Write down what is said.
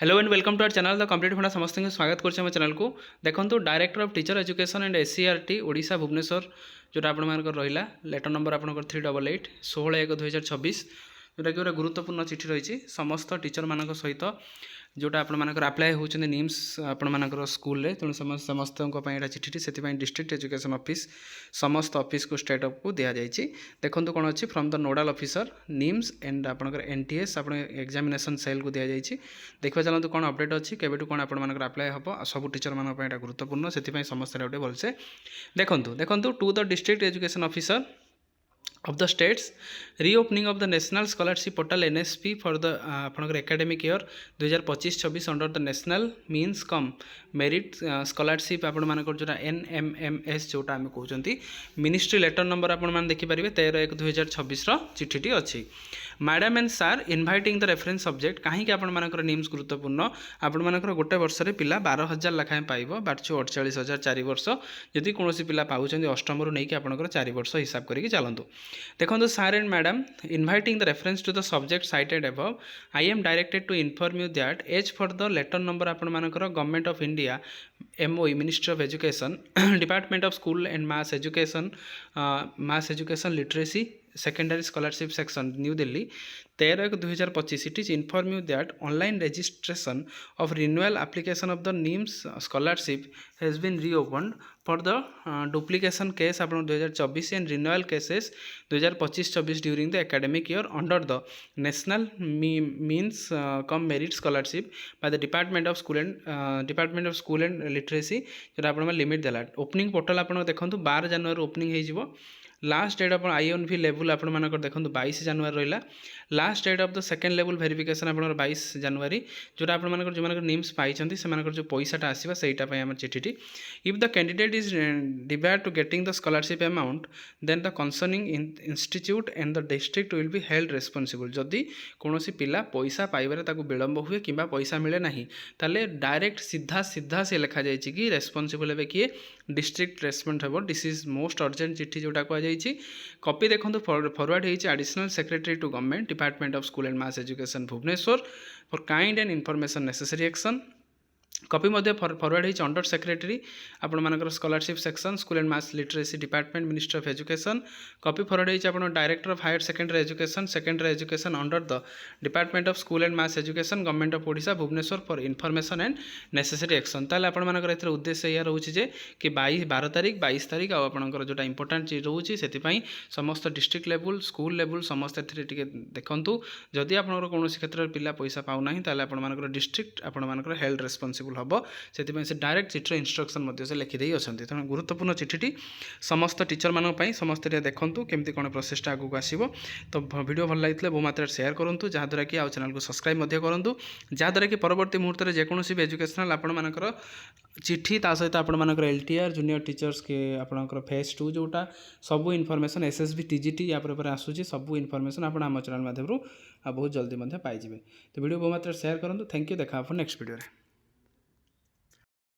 Hello and welcome to our channel the complete फंडा समस्त स्वागत करम चैनल को देखो director of teacher education and SCERT Odisha Bhubaneswar जोटा आपर रहा लेटर नंबर आप 388 16/1/2026 जोटा कि गुरुत्वपूर्ण चिठी रही समस्त टीचर मान सहित जोटा आपर आप्लाय होती निम्स आपर स्कूल तेणु समस्त चिठी से डिस्ट्रिक्ट एजुकेशन ऑफिस समस्त ऑफिस को स्टेट अप को दि जाएगी देखो कौन अच्छी फ्रॉम द नोडाल ऑफिसर निम्स एंड आपर एनटीएस आप एग्जामिनेशन सेल को दि जाएगी देखा चलते कौन अपडेट अच्छी केवटू कौन आपर आप्लाय हम सब टीचर मान गुरुत्वपूर्ण से समस्त गोटे भलसे देखूँ देखूँ to the district education officer of the states reopening of the national scholarship portal NSP for the आपनकर academic year 2025-26 under the national means come merit scholarship आपण मानकर जोटा NMMS जोटा आम कहते मिनिस्ट्री लेटर नंबर आपण मान देखि परिबे 13/1/2026 रो चिठीटी अछि madam and sir inviting the reference subject कहीं आपण मानकर निम्स गुरुत्वपूर्ण आपण मानकर गोटे वर्ष रे पिला 12,000 लाखाए पाइबो 48,000 4 वर्ष यदि कोनोसी पिला पाउछन अष्टम रु नै कि आपनकर 4 वर्ष हिसाब करिक चलंतु देखो sir and madam inviting the reference to the subject cited above I am directed to inform you that as for the letter number आपण मानकर government of India MOE ministry of education department of school and mass education literacy secondary scholarship section new Delhi 13/1/2025 it is inform you that online registration of renewal application of the निम्स scholarship has been reopened for the duplication case आप 2024 and renewal cases 2025-26 during the academic year under the national means cum merit scholarship by the department of school and literacy जो आप limit देला opening portal आप देखो 12 जनवरी opening हो last date आप IONV level आप देखो 22 जनवरी रहा last date of the second level verification आप 22 जनवरी जोटा आप जो निम्स पाई जो पैसाटा आसवा से चिठी if the candidate is debarred to getting the scholarship amount then the concerning institute and the district will be held responsible जदि कौन पिला पैसा पाइबार विलंब हुए कि पैसा मिले ना ताले डायरेक्ट सीधा सीधा से लिखा जाए कि रेस्पॉन्सिबल हे किए डिस्ट्रिक्ट रेस्पॉन्ड हे दिस इज मोस्ट अर्जेंट चिठी जोटा कहुई कॉपी देखो फॉरवर्ड होती additional secretary to government department of school and mass education Bhubaneswar for kind and information necessary action copy forward होती अंडर सेक्रेटरी आपण मानकर scholarship section school and mass literacy department ministry of education copy forward होती आपण director of higher secondary education under the department of school and mass education government of Odisha Bhubaneswar for information and necessary action ताले आपण मानकर एथरे उद्देश्य या रोचे जे कि 12 तारीख 22 तारीख आपणकर जोटा इंपोर्टेंट चीज रोचे से समस्त डिस्ट्रिक्ट लेवल स्कूल लेवल समस्त एथरे टिके देखंतु जदि आपनकर कोनोसी क्षेत्र पिला पैसा पाउ नाही ताले आपण मानकर डिस्ट्रिक्ट आपण मानकर हेल्ड रेस्पॉन्सिबल हम से डायरेक्ट चिठर इंस्ट्रक्शन से लिखिदे अच्छा तेणु गुरुत्वपूर्ण चिठी समस्त टीचर मानी समस्त देखूँ केमती कौन प्रोसेसटा आगे आसो तो वीडियो भल लगी बहु मात्रा शेयर करूँ जहाँद्वारा कि चैनल को सब्सक्राइब करूँ जहाँद्वारा कि परवर्ती मुहूर्त में जेकोसी भी एजुकेशनल आपंकर चिठी ता सहित आपर LTR जूनियर टीचर्स के आपंकर फेज 2 जोटा सब इनफॉरमेशन SSB TGT या आसूँ सब इनफॉरमेशन आप चैनल माध्यम बहुत जल्दी पाइबे तो वीडियो बहुत मात्रा शेयर करूँ थैंक यू देखा नेक्स्ट वीडियो।